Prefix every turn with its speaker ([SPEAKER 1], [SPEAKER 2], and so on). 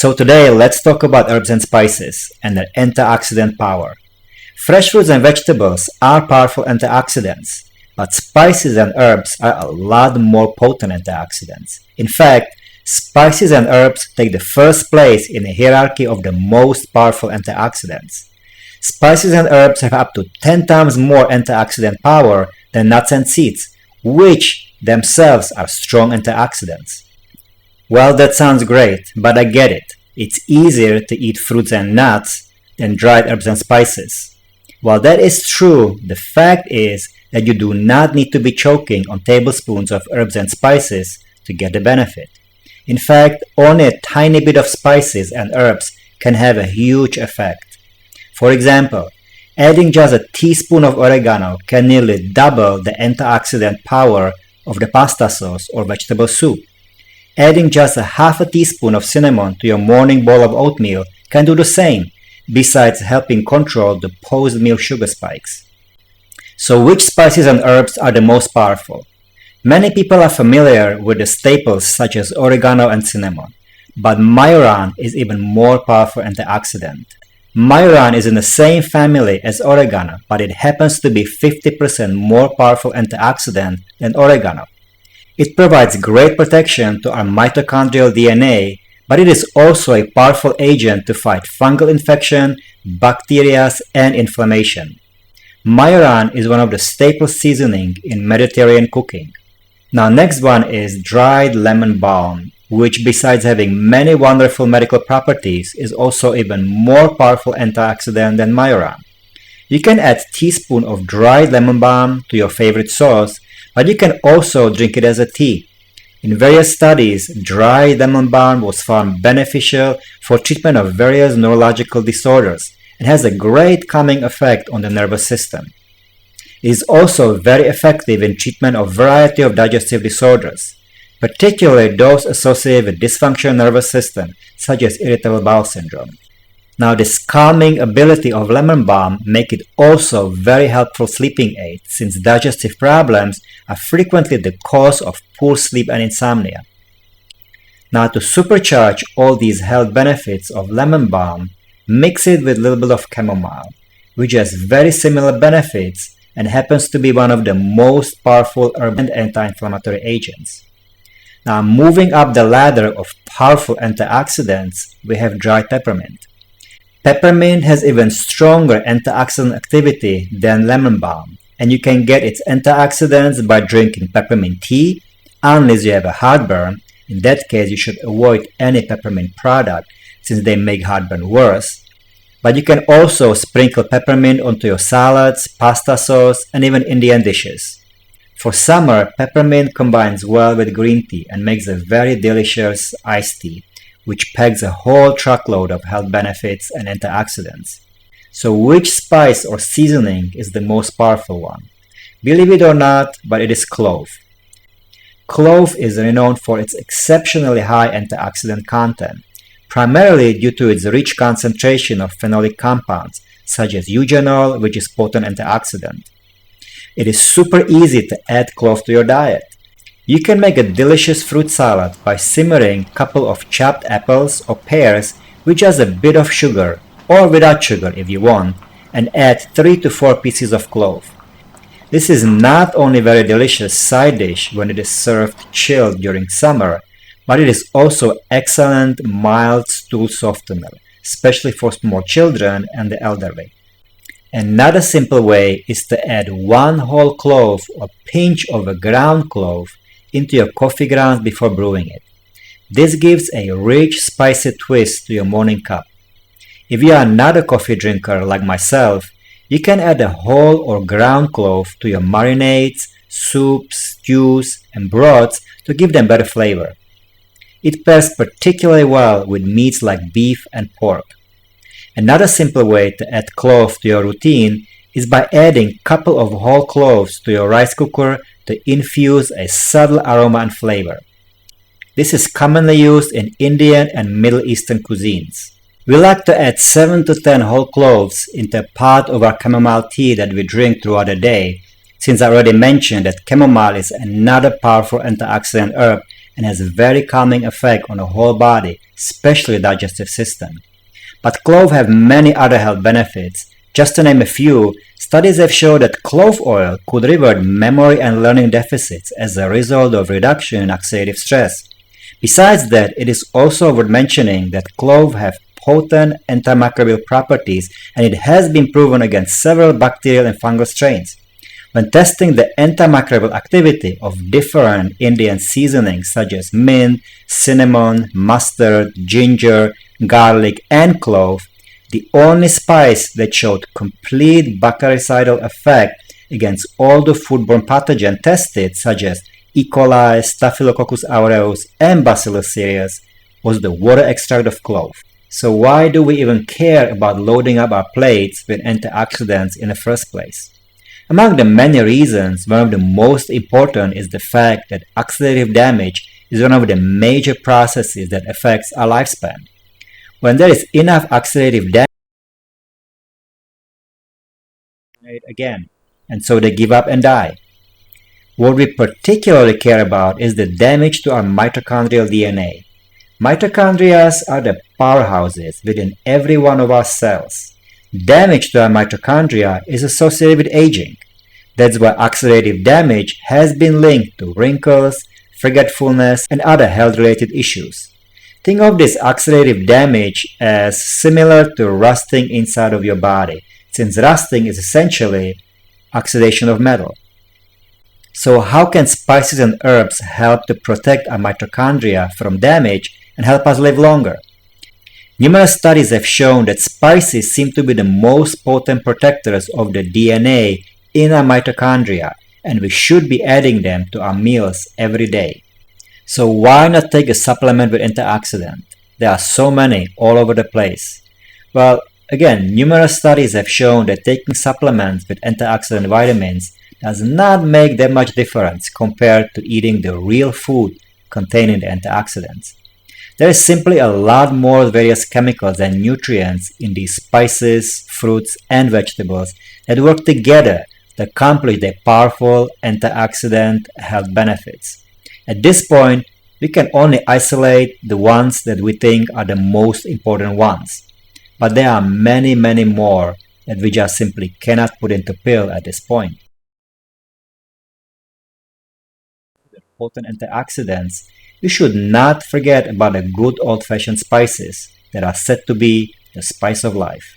[SPEAKER 1] So today let's talk about herbs and spices and their antioxidant power. Fresh fruits and vegetables are powerful antioxidants, but spices and herbs are a lot more potent antioxidants. In fact, spices and herbs take the first place in the hierarchy of the most powerful antioxidants. Spices and herbs have up to 10 times more antioxidant power than nuts and seeds, which themselves are strong antioxidants. Well, that sounds great, but I get it. It's easier to eat fruits and nuts than dried herbs and spices. While that is true, the fact is that you do not need to be choking on tablespoons of herbs and spices to get the benefit. In fact, only a tiny bit of spices and herbs can have a huge effect. For example, adding just a teaspoon of oregano can nearly double the antioxidant power of the pasta sauce or vegetable soup. Adding just a half a teaspoon of cinnamon to your morning bowl of oatmeal can do the same, besides helping control the post-meal sugar spikes. So which spices and herbs are the most powerful? Many people are familiar with the staples such as oregano and cinnamon, but majoran is even more powerful antioxidant. Majoran is in the same family as oregano, but it happens to be 50% more powerful antioxidant than oregano. It provides great protection to our mitochondrial DNA, but it is also a powerful agent to fight fungal infection, bacteria, and inflammation. Majoran is one of the staple seasonings in Mediterranean cooking. Now next one is dried lemon balm, which besides having many wonderful medical properties is also even more powerful antioxidant than majoran. You can add a teaspoon of dried lemon balm to your favorite sauce, but you can also drink it as a tea. In various studies, dried lemon balm was found beneficial for treatment of various neurological disorders and has a great calming effect on the nervous system. It is also very effective in treatment of a variety of digestive disorders, particularly those associated with dysfunctional nervous system, such as irritable bowel syndrome. Now, this calming ability of lemon balm make it also very helpful sleeping aid, since digestive problems are frequently the cause of poor sleep and insomnia. Now, to supercharge all these health benefits of lemon balm, mix it with a little bit of chamomile, which has very similar benefits and happens to be one of the most powerful herb and anti-inflammatory agents. Now, moving up the ladder of powerful antioxidants, we have dried peppermint. Peppermint has even stronger antioxidant activity than lemon balm, and you can get its antioxidants by drinking peppermint tea, unless you have a heartburn. In that case, you should avoid any peppermint product since they make heartburn worse. But you can also sprinkle peppermint onto your salads, pasta sauce, and even Indian dishes. For summer, peppermint combines well with green tea and makes a very delicious iced tea, which packs a whole truckload of health benefits and antioxidants. So which spice or seasoning is the most powerful one? Believe it or not, but it is clove. Clove is renowned for its exceptionally high antioxidant content, primarily due to its rich concentration of phenolic compounds, such as eugenol, which is potent antioxidant. It is super easy to add clove to your diet. You can make a delicious fruit salad by simmering a couple of chopped apples or pears with just a bit of sugar, or without sugar if you want, and add 3 to 4 pieces of clove. This is not only a very delicious side dish when it is served chilled during summer, but it is also excellent mild stool softener, especially for small children and the elderly. Another simple way is to add 1 whole clove or pinch of a ground clove into your coffee grounds before brewing it. This gives a rich, spicy twist to your morning cup. If you are not a coffee drinker like myself, you can add a whole or ground clove to your marinades, soups, stews, and broths to give them better flavor. It pairs particularly well with meats like beef and pork. Another simple way to add clove to your routine is by adding a couple of whole cloves to your rice cooker to infuse a subtle aroma and flavor. This is commonly used in Indian and Middle Eastern cuisines. We like to add 7 to 10 whole cloves into a pot of our chamomile tea that we drink throughout the day, since I already mentioned that chamomile is another powerful antioxidant herb and has a very calming effect on the whole body, especially the digestive system. But clove have many other health benefits. Just to name a few, studies have shown that clove oil could revert memory and learning deficits as a result of reduction in oxidative stress. Besides that, it is also worth mentioning that clove have potent antimicrobial properties, and it has been proven against several bacterial and fungal strains. When testing the antimicrobial activity of different Indian seasonings such as mint, cinnamon, mustard, ginger, garlic, and clove, the only spice that showed complete bactericidal effect against all the foodborne pathogens tested such as E. coli, Staphylococcus aureus, and Bacillus cereus was the water extract of clove. So why do we even care about loading up our plates with antioxidants in the first place? Among the many reasons, one of the most important is the fact that oxidative damage is one of the major processes that affects our lifespan. When there is enough oxidative damage, again, and so they give up and die. What we particularly care about is the damage to our mitochondrial DNA. Mitochondria are the powerhouses within every one of our cells. Damage to our mitochondria is associated with aging. That's why oxidative damage has been linked to wrinkles, forgetfulness, and other health-related issues. Think of this oxidative damage as similar to rusting inside of your body, since rusting is essentially oxidation of metal. So how can spices and herbs help to protect our mitochondria from damage and help us live longer? Numerous studies have shown that spices seem to be the most potent protectors of the DNA in our mitochondria, and we should be adding them to our meals every day. So why not take a supplement with antioxidant? There are so many all over the place. Well, again, numerous studies have shown that taking supplements with antioxidant vitamins does not make that much difference compared to eating the real food containing the antioxidants. There is simply a lot more various chemicals and nutrients in these spices, fruits, and vegetables that work together to accomplish their powerful antioxidant health benefits. At this point, we can only isolate the ones that we think are the most important ones. But there are many, many more that we just simply cannot put into pill at this point. Potent antioxidants, we should not forget about the good old-fashioned spices that are said to be the spice of life.